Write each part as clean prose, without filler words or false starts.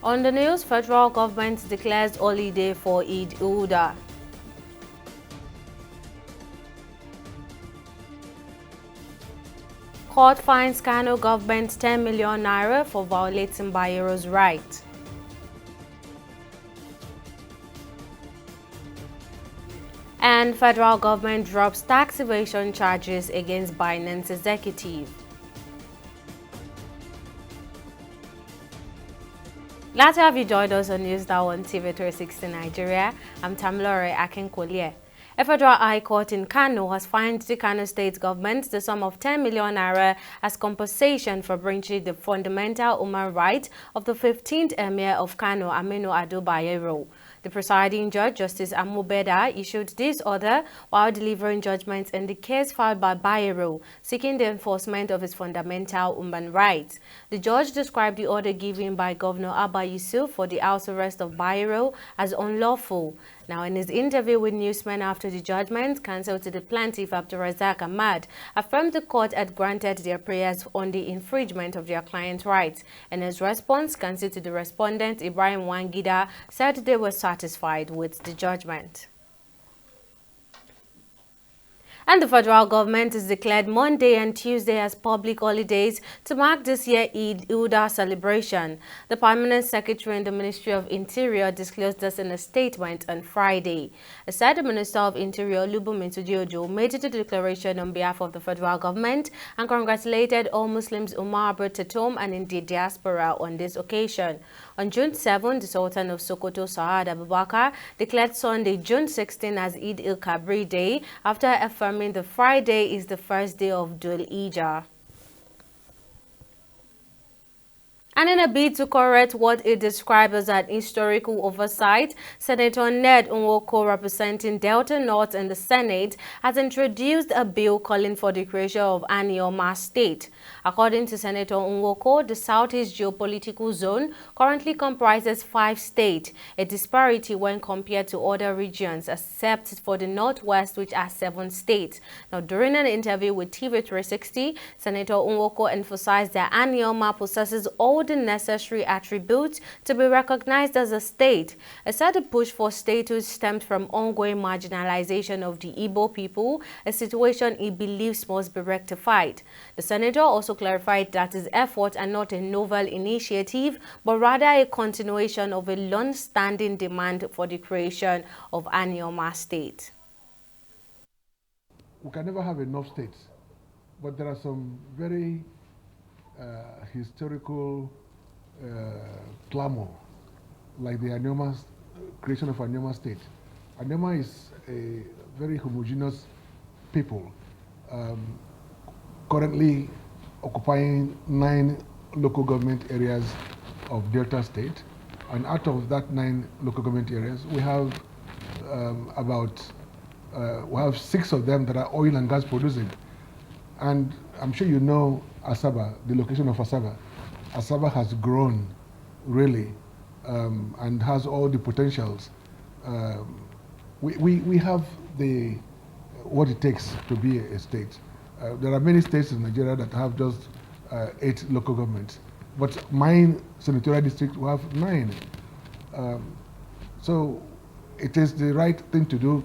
On the news, federal government declares holiday for Eid-ul-Adha. Court fines Kano government 10 million naira for violating Bayero's right. And federal government drops tax evasion charges against Binance executive. Glad to have you joined us on News Now on TV 360 Nigeria. I'm Tamilore Akinkolie. A federal high court in Kano has fined the Kano state government the sum of 10 million naira as compensation for breaching the fundamental human right of the 15th Emir of Kano, Aminu Ado Bayero. The presiding judge, Justice Amubeda, issued this order while delivering judgments in the case filed by Bayero, seeking the enforcement of his fundamental human rights. The judge described the order given by Governor Abba Yusuf for the house arrest of Bayero as unlawful. Now, in his interview with newsmen after the judgment, counsel to the plaintiff Abdulrazak Ahmad affirmed the court had granted their prayers on the infringement of their client's rights. In his response, counsel to the respondent Ibrahim Wangida said they were satisfied with the judgment. And the federal government has declared Monday and Tuesday as public holidays to mark this year's Eid-ul-Adha celebration. The Permanent Secretary in the Ministry of Interior disclosed this in a statement on Friday. It said the Minister of Interior, Lubumi Tujiojo, made the declaration on behalf of the federal government and congratulated all Muslims Umar at home and in the diaspora on this occasion. On June 7, the Sultan of Sokoto, Saad Abubakar, declared Sunday, June 16 as Eid-el-Kabir Day after affirming the Friday is the first day of Dhul Hijjah. And in a bid to correct what it described as an historical oversight, Senator Ned Nwoko, representing Delta North in the Senate, has introduced a bill calling for the creation of an Anioma state. According to Senator Nwoko, the Southeast geopolitical zone currently comprises 5 states, a disparity when compared to other regions, except for the Northwest, which has 7 states. Now, during an interview with TV 360, Senator Nwoko emphasized that Anioma possesses all the necessary attributes to be recognized as a state. He said the push for statehood stemmed from ongoing marginalization of the Igbo people, a situation he believes must be rectified. The senator also clarified that his efforts are not a novel initiative, but rather a continuation of a long-standing demand for the creation of Anioma state. We can never have enough states, but there are some very historical clamor, like the creation of Anioma state. Anioma is a very homogeneous people, currently occupying 9 local government areas of Delta State, and out of that 9 local government areas, we have we have 6 of them that are oil and gas producing. And I'm sure you know Asaba, the location of Asaba. Asaba has grown really and has all the potentials. We have what it takes to be a state. There are many states in Nigeria that have just 8 local governments, but mine senatorial district will have 9. So it is the right thing to do.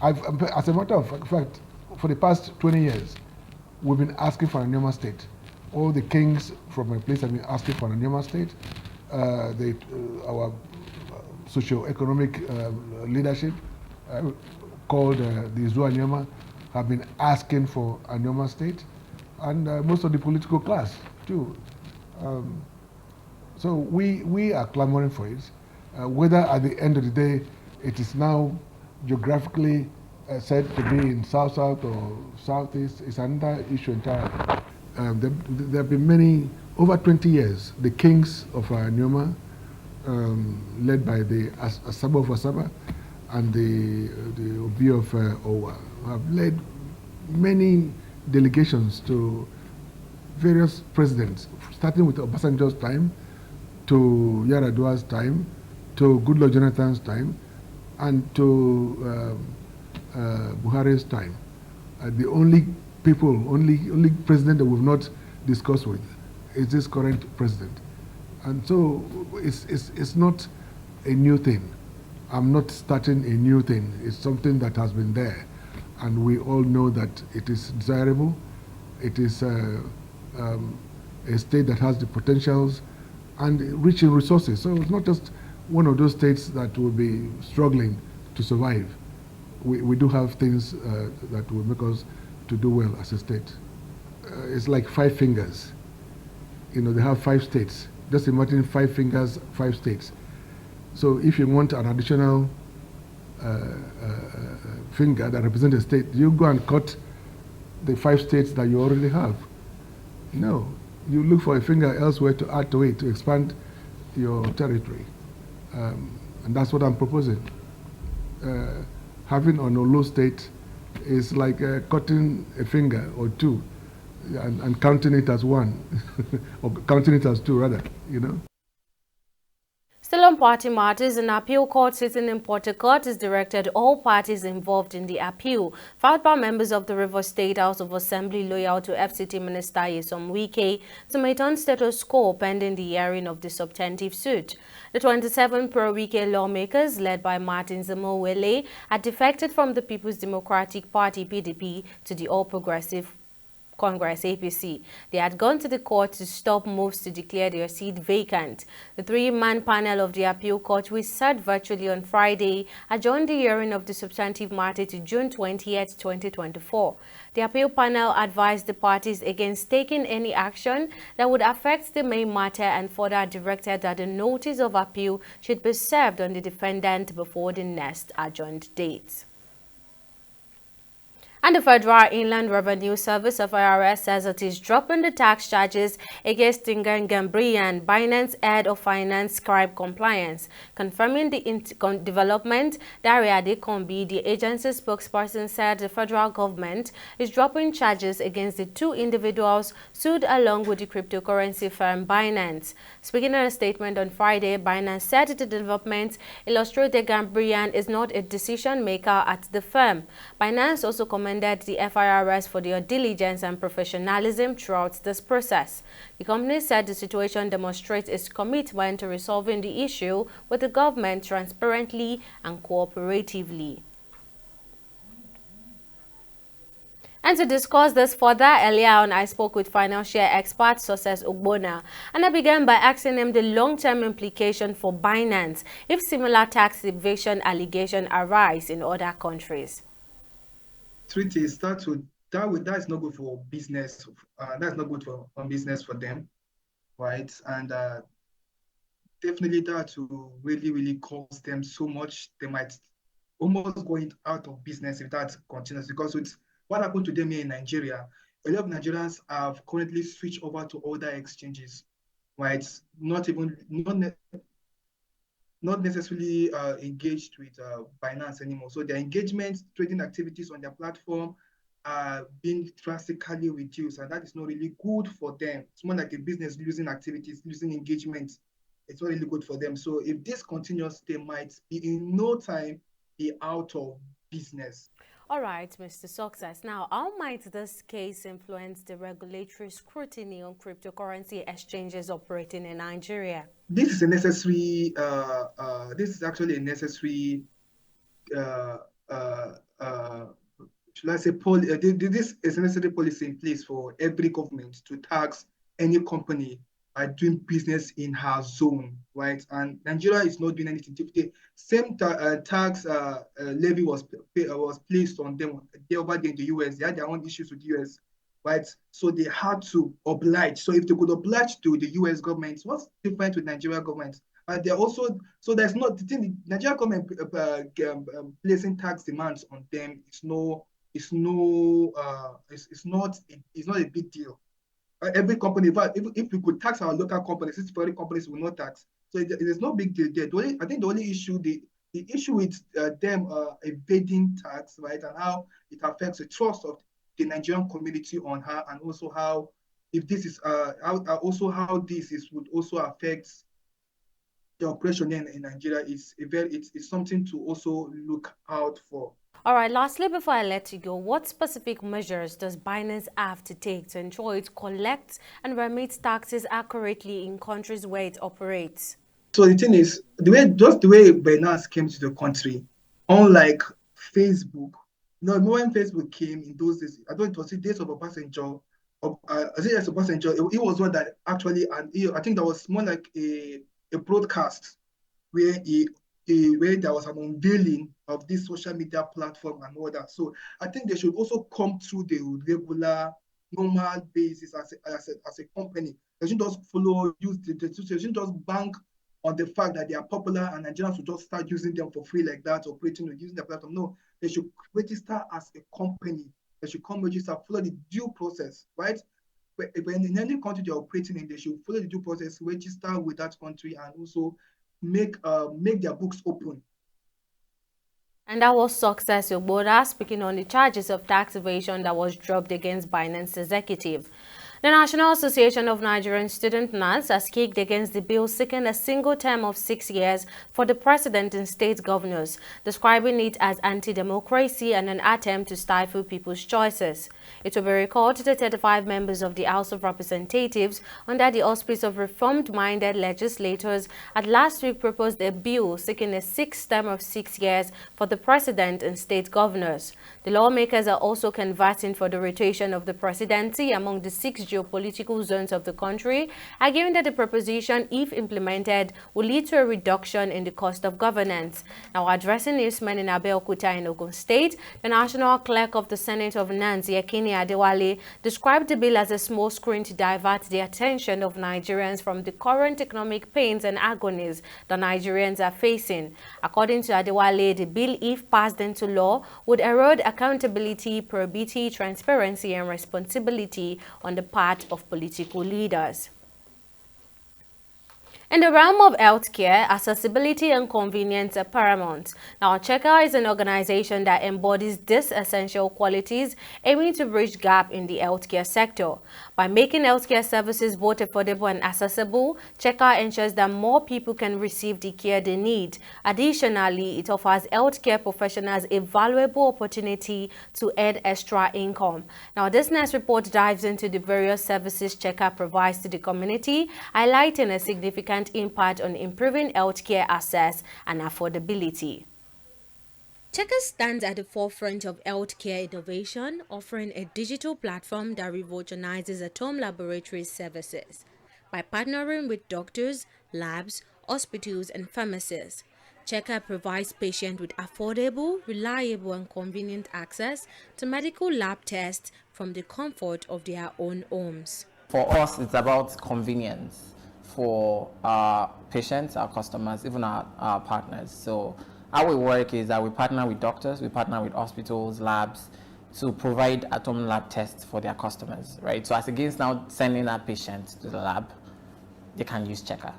As a matter of fact, for the past 20 years, we've been asking for an Anioma state. All the kings from my place have been asking for an Anioma state. Our socio-economic leadership, called the Izu Anioma, have been asking for an Anioma state, and most of the political class too. So we are clamoring for it. Whether at the end of the day it is now geographically said to be in South-South or Southeast is another issue entirely. There have been many, over 20 years, the kings of Anioma, led by the Asaba of Asaba and the Obi of Owa, have led many delegations to various presidents, starting with Obasanjo's time, to Yar'Adua's time, to Goodluck Jonathan's time, and to Buhari's time. The only president that we've not discussed with is this current president. And so it's not a new thing. I'm not starting a new thing. It's something that has been there. And we all know that it is desirable. It is a state that has the potentials and rich in resources. So it's not just one of those states that will be struggling to survive. We do have things that will make us to do well as a state. It's like five fingers. You know, they have 5 states. Just imagine 5 fingers, 5 states. So if you want an additional finger that represents a state, you go and cut the 5 states that you already have. No, you look for a finger elsewhere to add to it to expand your territory. And that's what I'm proposing. Having an Olo state is like cutting a finger or two and counting it as one, or counting it as two rather, you know. Still on party matters, an appeal court sitting in Port Harcourt has directed all parties involved in the appeal, filed by members of the Rivers State House of Assembly loyal to FCT Minister Nyesom Wike, to maintain status quo pending the hearing of the substantive suit. The 27 pro-Wike lawmakers, led by Martin Zimowele, had defected from the People's Democratic Party (PDP) to the All Progressive Congress (APC). They had gone to the court to stop moves to declare their seat vacant. The three-man panel of the appeal court, which sat virtually on Friday, adjourned the hearing of the substantive matter to June 20th, 2024. The appeal panel advised the parties against taking any action that would affect the main matter and further directed that the notice of appeal should be served on the defendant before the next adjourned date. And the Federal Inland Revenue Service of FIRS says it is dropping the tax charges against Tingan Gambrian, Binance Head of Finance Crime Compliance. Confirming the development, Daria Adekombi, the agency's spokesperson, said the federal government is dropping charges against the two individuals sued along with the cryptocurrency firm Binance. Speaking in a statement on Friday, Binance said the development illustrates that Gambrian is not a decision maker at the firm. Binance also commended the FIRS for their diligence and professionalism throughout this process. The company said the situation demonstrates its commitment to resolving the issue with the government transparently and cooperatively. And to discuss this further, earlier on I spoke with financial expert Success Ogbonna, and I began by asking him the long-term implication for Binance if similar tax evasion allegations arise in other countries. Treaties that is not good for business. That's not good for business for them, right? And definitely that will really cost them so much. They might almost go out of business if that continues, because with what happened to them here in Nigeria, a lot of Nigerians have currently switched over to other exchanges, right? Not necessarily engaged with Binance anymore. So their engagement, trading activities on their platform are being drastically reduced, and that is not really good for them. It's more like a business losing activities, losing engagement. It's not really good for them. So if this continues, they might be in no time be out of business. All right, Mr. Success. Now, how might this case influence the regulatory scrutiny on cryptocurrency exchanges operating in Nigeria? This is a necessary. This is actually a necessary. Should I say, this is a necessary policy in place for every government to tax any company doing business in her zone, right? And Nigeria is not doing anything. The same tax levy was placed on them over there in the US. They had their own issues with the US, right? So they had to oblige. So if they could oblige to the US government, what's different with Nigeria government? They're also, so there's not, the thing, the Nigeria government placing tax demands on them, it's not a big deal. Every company, but if we could tax our local companies, these foreign companies will not tax. So there's no big deal there. I think the only issue, the issue with them evading tax, right, and how it affects the trust of the Nigerian community on her, and also how, if this is how this would also affect the operation in Nigeria, it's something to also look out for. All right, lastly, before I let you go, what specific measures does Binance have to take to ensure it collects and remits taxes accurately in countries where it operates? So the thing is, the way Binance came to the country, unlike Facebook, when Facebook came in those days, I don't it was the days of Obasanjo, I think it's Obasanjo, it was one that actually, and I think that was more like a broadcast where where there was an unveiling of this social media platform and all that. So I think they should also come through the regular, normal basis as a company. They shouldn't just they shouldn't just bank on the fact that they are popular and Nigerians will just start using them for free like that, operating or using the platform. No, they should register as a company. They should come register, follow the due process, right? When in any country they're operating in, they should follow the due process, register with that country, and also make their books open. And that was Success Ogboda speaking on the charges of tax evasion that was dropped against Binance executive. The National Association of Nigerian Student NANS has kicked against the bill seeking a single term of 6 years for the president and state governors, describing it as anti-democracy and an attempt to stifle people's choices. It will be recalled the 35 members of the House of Representatives under the auspice of reformed-minded legislators had last week proposed a bill seeking a sixth term of 6 years for the president and state governors. The lawmakers are also canvassing for the rotation of the presidency among the 6 geopolitical zones of the country, arguing that the proposition, if implemented, will lead to a reduction in the cost of governance. Now, addressing newsmen in Abeokuta in Ogun State, the National Clerk of the Senate of Nancy, Yekini Adewale, described the bill as a small screen to divert the attention of Nigerians from the current economic pains and agonies that Nigerians are facing. According to Adewale, the bill, if passed into law, would erode accountability, probity, transparency, and responsibility on the part of political leaders. In the realm of healthcare, accessibility and convenience are paramount. Now, Checker is an organization that embodies these essential qualities, aiming to bridge gap in the healthcare sector. By making healthcare services both affordable and accessible, Checker ensures that more people can receive the care they need. Additionally, it offers healthcare professionals a valuable opportunity to earn extra income. Now, this next report dives into the various services Checker provides to the community, highlighting a significant impact on improving healthcare access and affordability. Checker stands at the forefront of healthcare innovation, offering a digital platform that revolutionizes at-home laboratory services. By partnering with doctors, labs, hospitals, and pharmacists, Checker provides patients with affordable, reliable, and convenient access to medical lab tests from the comfort of their own homes. For us, it's about convenience for our patients, our customers, even our partners. So how we work is that we partner with doctors, we partner with hospitals, labs, to provide at-home lab tests for their customers, right? So as against now sending that patient to the lab, they can use Checker,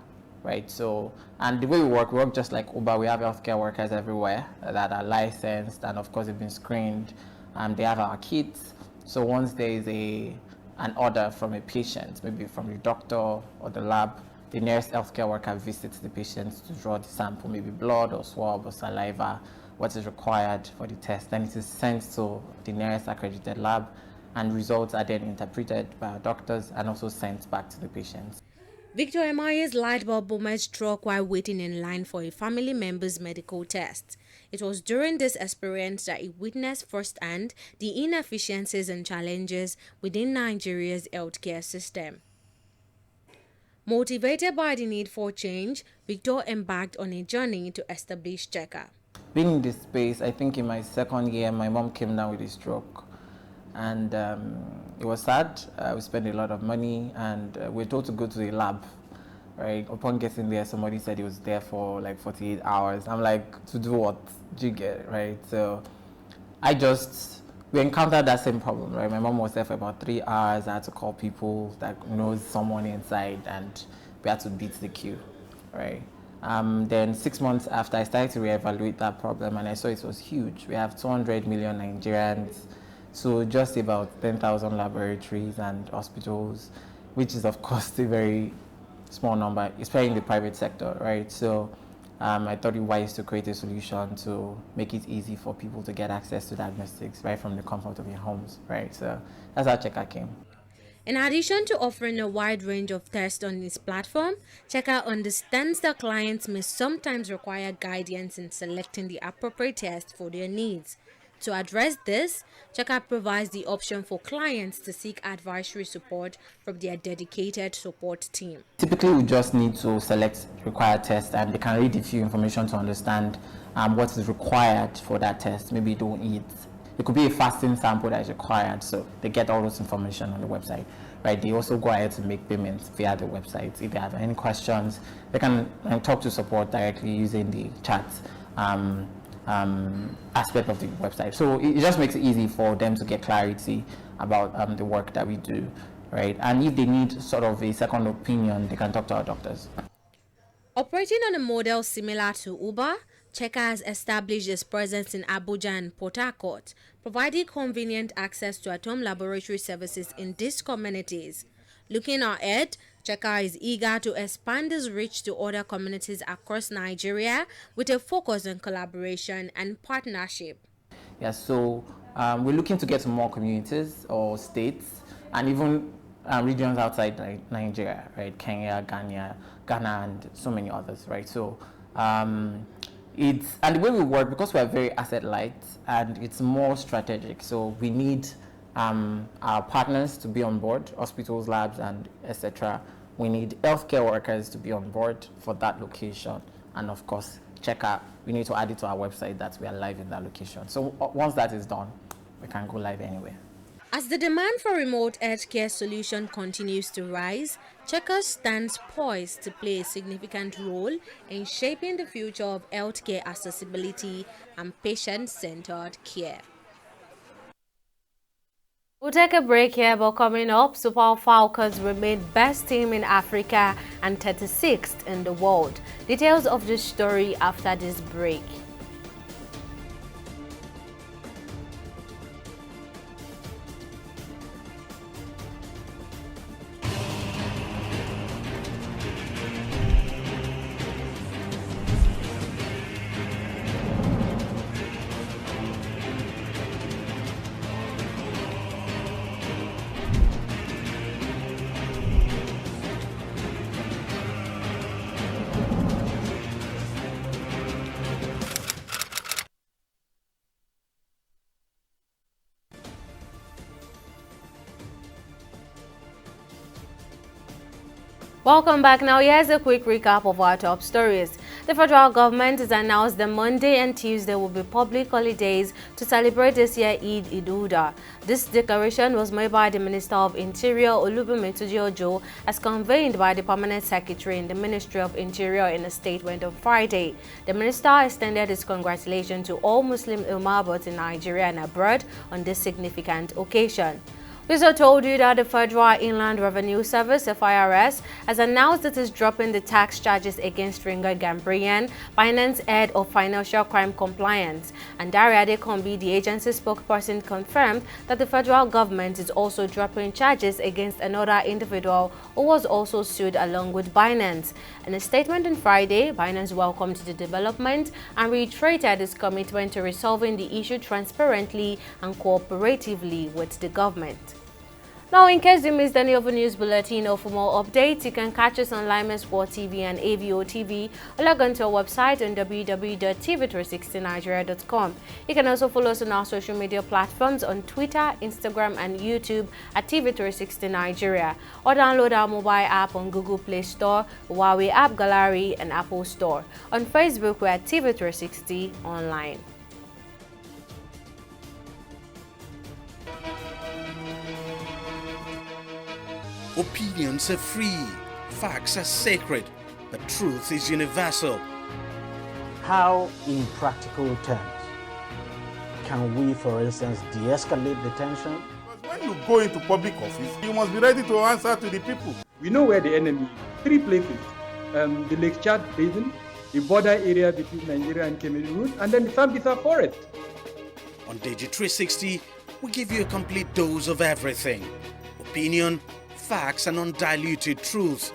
right? So, and the way we work just like Uber. We have healthcare workers everywhere that are licensed, and of course they've been screened, and they have our kits. So once there is an order from a patient, maybe from the doctor or the lab, the nearest healthcare worker visits the patient to draw the sample, maybe blood or swab or saliva, what is required for the test. Then it is sent to the nearest accredited lab, and results are then interpreted by our doctors and also sent back to the patients. Victor Emaye's light bulb moment struck while waiting in line for a family member's medical test. It was during this experience that he witnessed firsthand the inefficiencies and challenges within Nigeria's healthcare system. Motivated by the need for change, Victor embarked on a journey to establish Checker. Being in this space, I think in my second year, my mom came down with a stroke. And it was sad. We spent a lot of money, and we were told to go to the lab, right? Upon getting there, somebody said he was there for like 48 hours. I'm like, to do what? Do you get it, right? So we encountered that same problem, right? My mom was there for about 3 hours. I had to call people that knows someone inside, and we had to beat the queue, right? Then 6 months after, I started to reevaluate that problem, and I saw it was huge. We have 200 million Nigerians, so just about 10,000 laboratories and hospitals, which is of course a very small number, especially in the private sector, right? So I thought it wise to create a solution to make it easy for people to get access to diagnostics right from the comfort of your homes, right? So that's how Checker came. In addition to offering a wide range of tests on its platform, Checker understands that clients may sometimes require guidance in selecting the appropriate test for their needs. To address this, Checker provides the option for clients to seek advisory support from their dedicated support team. Typically, we just need to select required test and they can read a few information to understand what is required for that test. Maybe don't eat. It could be a fasting sample that is required, so they get all those information on the website, right? They also go ahead to make payments via the website. If they have any questions, they can talk to support directly using the chat aspect of the website. So it just makes it easy for them to get clarity about the work that we do, right? And if they need sort of a second opinion, they can talk to our doctors. Operating on a model similar to Uber, Checker has established its presence in Abuja and Port Harcourt, providing convenient access to at-home laboratory services in these communities. Looking ahead, Checker is eager to expand its reach to other communities across Nigeria with a focus on collaboration and partnership. Yeah, so we're looking to get to more communities or states and even regions outside Nigeria, right? Kenya, Ghana, and so many others, right? So and the way we work, because we are very asset light and it's more strategic, so we need our partners to be on board, hospitals, labs, and etc. We need healthcare workers to be on board for that location, and of course, Checker, we need to add it to our website that we are live in that location. So once that is done, we can go live anywhere. As the demand for remote healthcare solution continues to rise, Checker stands poised to play a significant role in shaping the future of healthcare accessibility and patient-centered care. We'll take a break here, but coming up, Super Falcons remain best team in Africa and 36th in the world. Details of this story after this break. Welcome back. Now here's a quick recap of our top stories. The federal government has announced that Monday and Tuesday will be public holidays to celebrate this year Eid-ul-Adha. This declaration was made by the Minister of Interior Olubunmi Tunji-Ojo as convened by the Permanent Secretary in the Ministry of Interior in a statement on Friday. The minister extended his congratulations to all Muslim Ummahs in Nigeria and abroad on this significant occasion. We also told you that the Federal Inland Revenue Service, FIRS, has announced it is dropping the tax charges against Ringo Gambrian, Binance head of financial crime compliance. And Daria Adekombi, the agency spokesperson, confirmed that the federal government is also dropping charges against another individual who was also sued along with Binance. In a statement on Friday, Binance welcomed the development and reiterated its commitment to resolving the issue transparently and cooperatively with the government. Now, in case you missed any of the news bulletin or for more updates, you can catch us on Lyman Sport TV and AVO TV or log on to our website on www.tv360nigeria.com. You can also follow us on our social media platforms on Twitter, Instagram, and YouTube at TV360 Nigeria, or download our mobile app on Google Play Store, Huawei App Gallery, and Apple Store. On Facebook, we're at TV360 Online. Opinions are free, facts are sacred, but truth is universal. How, in practical terms, can we, for instance, de-escalate the tension? When you go into public office, you must be ready to answer to the people. We know where the enemy is. 3 places, the Lake Chad Basin, the border area between Nigeria and Cameroon, and then the Sambisa Forest. On Digi360, we give you a complete dose of everything. Opinion, facts, and undiluted truth.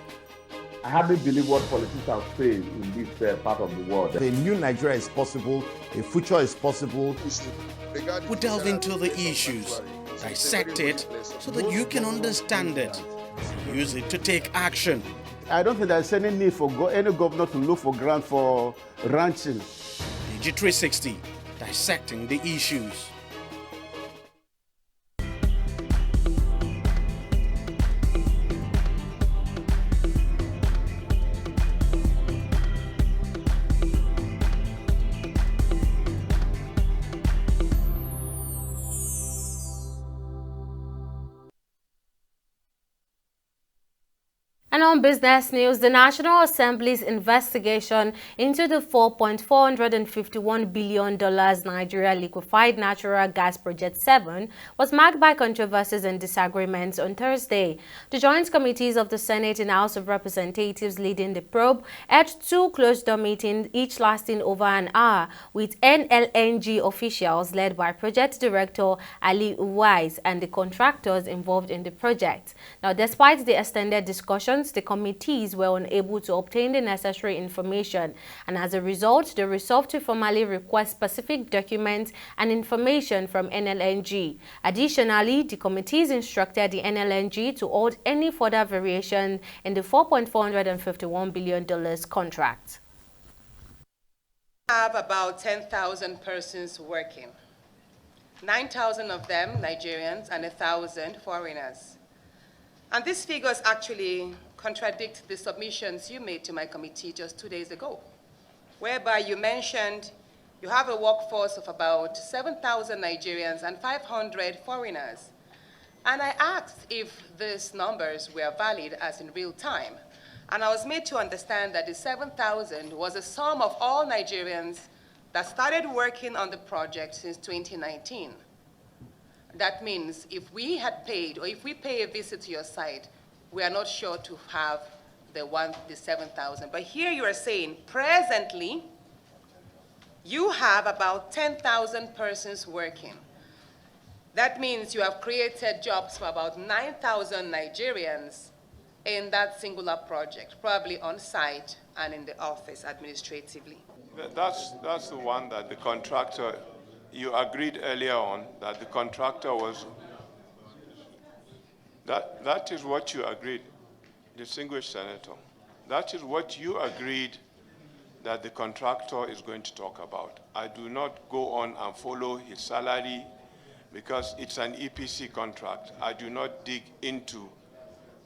I hardly believe what politicians say in this part of the world. A new Nigeria is possible, a future is possible. We delve into the issues, dissect it so that you can understand it, use it to take action. I don't think there's any need for any governor to look for grant for ranching. Digi360, dissecting the issues. And on business news, the National Assembly's investigation into the $4.451 billion Nigeria Liquefied Natural Gas Project 7 was marked by controversies and disagreements on Thursday. The joint committees of the Senate and House of Representatives leading the probe had two closed-door meetings, each lasting over an hour, with NLNG officials led by Project Director Ali Uwais and the contractors involved in the project. Now, despite the extended discussions, the committees were unable to obtain the necessary information, and as a result, they resolved to formally request specific documents and information from NLNG. Additionally, the committees instructed the NLNG to hold any further variation in the $4.451 billion contract. We have about 10,000 persons working, 9,000 of them Nigerians and 1,000 foreigners. And these figures actually contradict the submissions you made to my committee just 2 days ago, whereby you mentioned you have a workforce of about 7,000 Nigerians and 500 foreigners. And I asked if these numbers were valid as in real time. And I was made to understand that the 7,000 was a sum of all Nigerians that started working on the project since 2019. That means if we had paid, or if we pay a visit to your site, we are not sure to have the 7,000. But here you are saying, presently, you have about 10,000 persons working. That means you have created jobs for about 9,000 Nigerians in that singular project, probably on site and in the office administratively. That's the one that the contractor, you agreed earlier on that the contractor was, that is what you agreed, distinguished senator. That is what you agreed that the contractor is going to talk about. I do not go on and follow his salary because it's an EPC contract. I do not dig into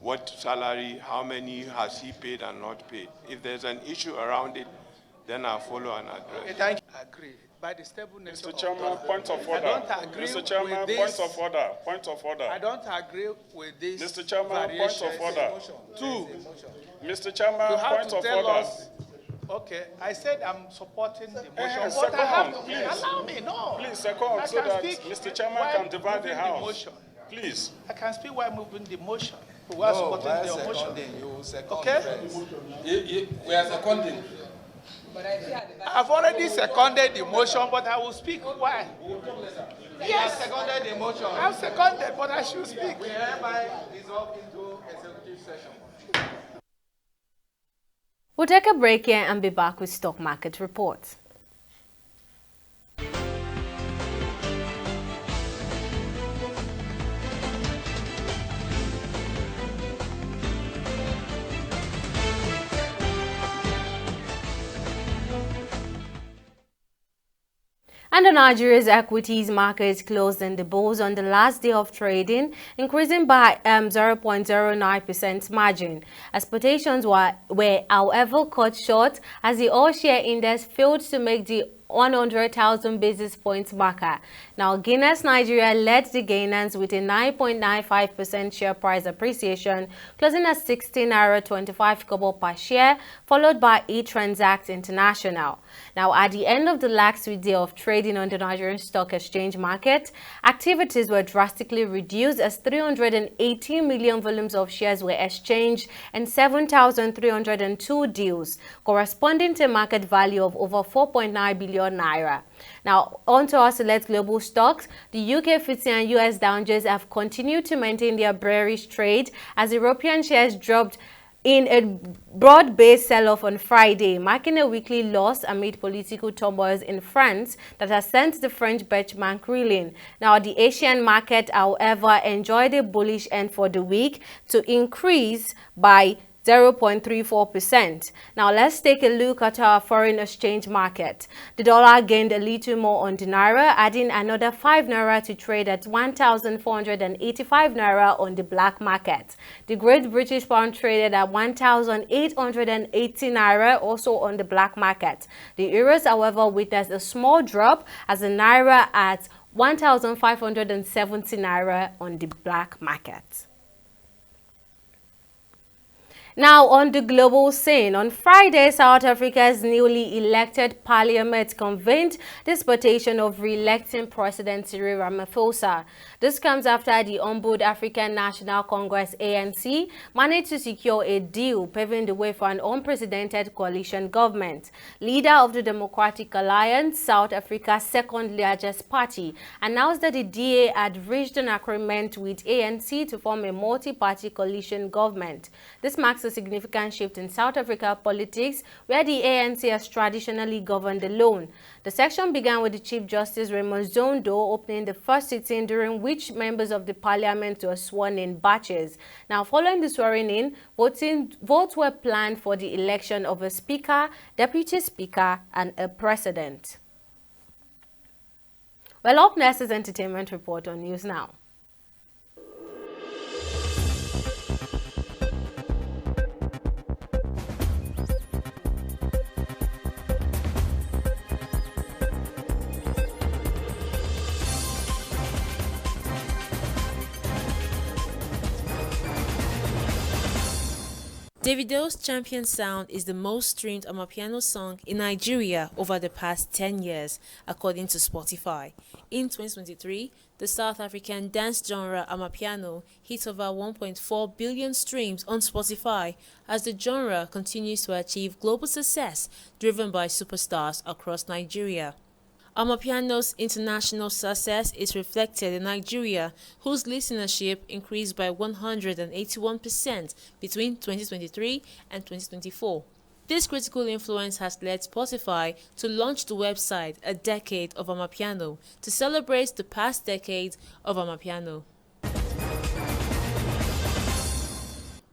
what salary, how many has he paid and not paid. If there's an issue around it, then I'll follow and address. Thank you. I agree. By the stable nature Mr. Chairman, point of order. I don't agree Mr. Chairman, with this. point of order. Point of order. I don't agree with this. Mr. Chairman, point of order. Two. Mr. Chairman, You have point to of tell order. us. Okay, I said I'm supporting the motion, but second, I have to please. allow me. No. Please, second, I so can that speak Mr. Chairman while can divide the moving House. motion. Please. I can speak while moving the motion. We are supporting the motion. Okay? We are seconding. I've already seconded the motion, but I will speak. Why? Yes, seconded the motion. I've seconded, but I should speak. We hereby resolve into executive session. We'll take a break here and be back with stock market reports. And the Nigeria's equities market closed in the bulls on the last day of trading, increasing by 0.09% margin. Expectations were however cut short as the all-share index failed to make the 100,000 basis points marker. Now, Guinness Nigeria led the gainers with a 9.95% share price appreciation, closing at 16.25 kobo per share, followed by eTransact International. Now, at the end of the last day of trading on the Nigerian Stock Exchange market, activities were drastically reduced as 380 million volumes of shares were exchanged and 7,302 deals, corresponding to a market value of over 4.9 billion naira. Now, on to our select global stocks. The UK FTSE and US Dow Jones have continued to maintain their bearish trade as European shares dropped in a broad-based sell-off on Friday, marking a weekly loss amid political turmoil in France that has sent the French benchmark reeling. Now, the Asian market, however, enjoyed a bullish end for the week to increase by 0.34%. Now let's take a look at our foreign exchange market. The dollar gained a little more on the naira, adding another 5 naira to trade at 1,485 naira on the black market. The Great British Pound traded at 1,880 naira also on the black market. The euros, however, witnessed a small drop as the naira at 1,570 naira on the black market. Now, on the global scene, on Friday, South Africa's newly elected parliament convened the expectation of re-electing President Cyril Ramaphosa. This comes after the Ombudsman African National Congress (ANC) managed to secure a deal, paving the way for an unprecedented coalition government. Leader of the Democratic Alliance, South Africa's second largest party, announced that the DA had reached an agreement with ANC to form a multi-party coalition government. This marks a significant shift in South Africa politics, where the ANC has traditionally governed alone. The session began with the Chief Justice Raymond Zondo opening the first sitting, during which members of the parliament were sworn in batches. Now, following the swearing in, votes were planned for the election of a speaker, deputy speaker, and a president. Well, up next is Entertainment Report on News Now. Davido's Champion Sound is the most streamed Amapiano song in Nigeria over the past 10 years, according to Spotify. In 2023, the South African dance genre Amapiano hit over 1.4 billion streams on Spotify as the genre continues to achieve global success driven by superstars across Nigeria. Amapiano's international success is reflected in Nigeria, whose listenership increased by 181% between 2023 and 2024. This critical influence has led Spotify to launch the website A Decade of Amapiano to celebrate the past decade of Amapiano.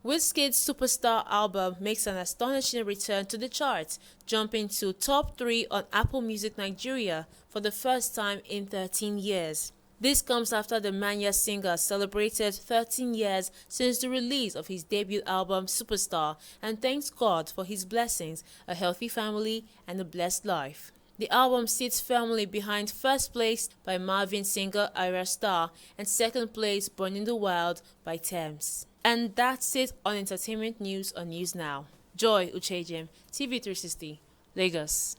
Wizkid's Superstar album makes an astonishing return to the charts, jumping to top 3 on Apple Music Nigeria for the first time in 13 years. This comes after the Manya singer celebrated 13 years since the release of his debut album Superstar and thanks God for his blessings, a healthy family, and a blessed life. The album sits firmly behind first place by Marvin singer Ira Star and second place Born in the Wild by Thames. And that's it on Entertainment News on News Now. Joy Uchejem, TV360, Lagos.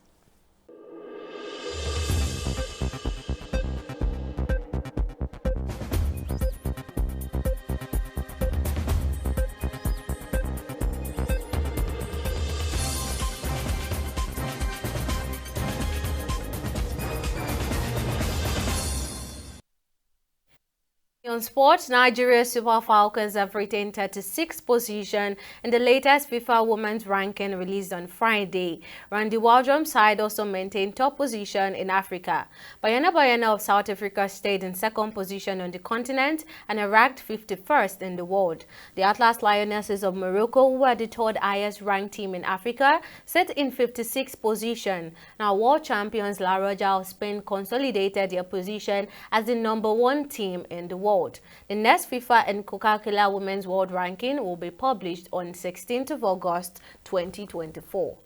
On sports, Nigeria's Super Falcons have retained 36th position in the latest FIFA Women's Ranking released on Friday. Randy Waldrum's side also maintained top position in Africa. Bayana of South Africa stayed in second position on the continent and are ranked 51st in the world. The Atlas Lionesses of Morocco, who are the third highest ranked team in Africa, sit in 56th position. Now, world champions La Roja of Spain consolidated their position as the #1 team in the world. The next FIFA and Coca-Cola Women's World Ranking will be published on 16th of August 2024.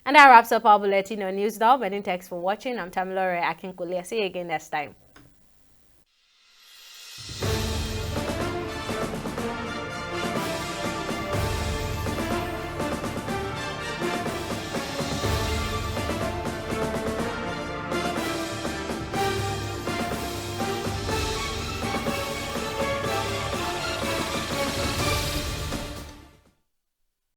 And that wraps up our bulletin on News Now. Many thanks for watching. I'm Tamilore Akinkule. See you again next time.